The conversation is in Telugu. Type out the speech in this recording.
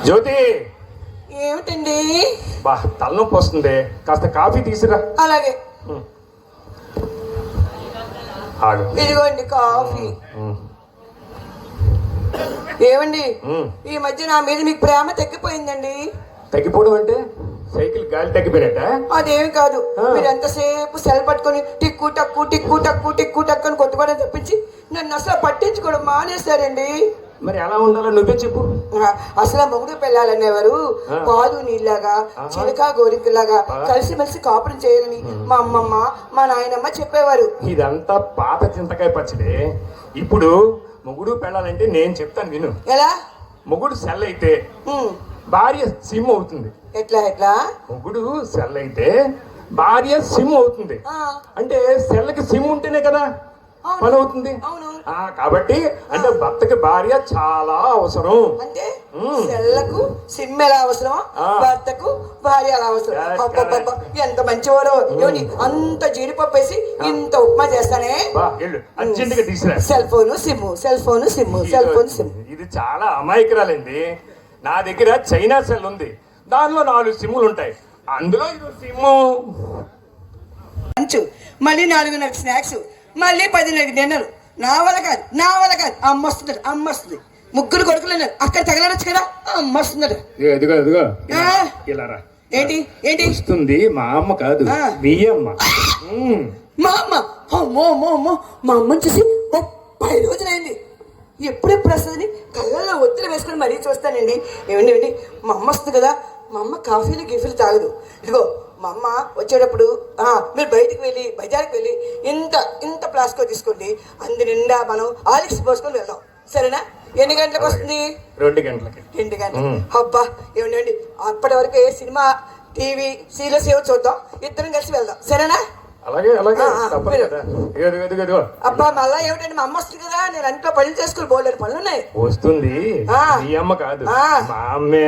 జ్యోతి, ఏమిటండి? బా తలనొప్పి వస్తుంది, కాస్త కాఫీ తీసురా. అలాగే. ఆగు. ఇదిగోండి కాఫీ. ఏమండి, ఈ మధ్య నా మీద మీకు ప్రేమ తగ్గిపోయిందండి. తగ్గిపోవడం అంటే సైకిల్ గాలి తగ్గిపోయినట్ట? అదేమి కాదు, మీరు ఎంతసేపు సెల్ పట్టుకొని టిక్కు టక్కు టిక్కు టక్కు టిక్కు టక్కు అని కొట్టుకోవడం తప్పించి నన్ను అసలు పట్టించుకోవడం మానేస్తారండి. మరి ఎలా ఉండాలో నువ్వే చెప్పు. అసలు మొగుడు పెళ్ళాలనేవారు పాలు నీళ్ళగా చిలక గోరికలాగా కలిసిమెలిసి కాపురం చేయాలని మా అమ్మమ్మ మా నాయనమ్మ చెప్పేవారు. ఇదంతా పాత చింతకాయ పచ్చడి. ఇప్పుడు మొగుడు పెళ్ళాలంటే నేను చెప్తాను విను. ఎలా? మొగుడు సెల్ అయితే భార్య సిమ్ అవుతుంది. ఎట్లా? మొగుడు సెల్ అయితే భార్య సిమ్ అవుతుంది. అంటే సెల్కి సిమ్ ఉంటేనే కదా పని అవుతుంది. కాబట్టి అంటే భర్తకి భార్య చాలా అవసరం. అంటే సెల్లకు సిమ్ ఎలా అవసరం, భర్తకు భార్య ఎలా అవసరం. ఎంత మంచివారో. అంత జీడిపప్పు వేసి ఇంత ఉప్మా చేస్తానే. అర్జెంటుగా తీసుకురా. Cell phone SIM, cell phone SIM, cell phone SIM. ఇది చాలా అమాయకురాలండి. నా దగ్గర చైనా సెల్ ఉంది, దానిలో 4 సిమ్ములు ఉంటాయి, అందులో ఇది సిమ్ము. మళ్ళీ 4:30 స్నాక్స్, మళ్ళీ 10:30 డిన్నర్. నా వల్ల కాదు. అమ్మ వస్తుంది. ముగ్గురు కొడుకులు అక్కడ తగలడచ్చు కదా. అమ్మ వస్తుందట. ఎదుగో ఇలా రా. ఏంటి వస్తుంది? మా అమ్మ కాదు, మీ అమ్మ. మా అమ్మ. అమ్మో, మా అమ్మని చూసి 30 రోజులైంది. ఎప్పుడెప్పుడు వస్తుందని కళ్ళల్లో ఒత్తిడి వేసుకొని మరీ చూస్తానండి. ఏమండి, మా అమ్మ వస్తుంది కదా. మా అమ్మ కాఫీలు గిఫీలు తాగదు. ఇదిగో మా అమ్మ వచ్చేటప్పుడు మీరు బయటికి వెళ్ళి బజార్కి వెళ్ళి ఇంత ప్లాస్కో తీసుకోండి, అందు నిండా మనం ఆలిక్స్ పోసుకొని వెళ్దాం. సరేనా? ఎన్ని గంటలకు వస్తుంది? 2 గంటలకి. 2 గంటలు. అబ్బా ఏమండి, అప్పటి వరకు ఏ సినిమా టీవీ సీరియల్స్ ఏవో చూద్దాం, ఇద్దరం కలిసి వెళ్దాం. సరేనా? అలాగే. అబ్బా మళ్ళా ఏమిటండి, మా అమ్మ వస్తుంది కదా, నేను అంట్లో పనులు చేసుకుని బోల్డెని పనులు ఉన్నాయి. వస్తుంది, మీ అమ్మ కాదు, మా అమ్మే.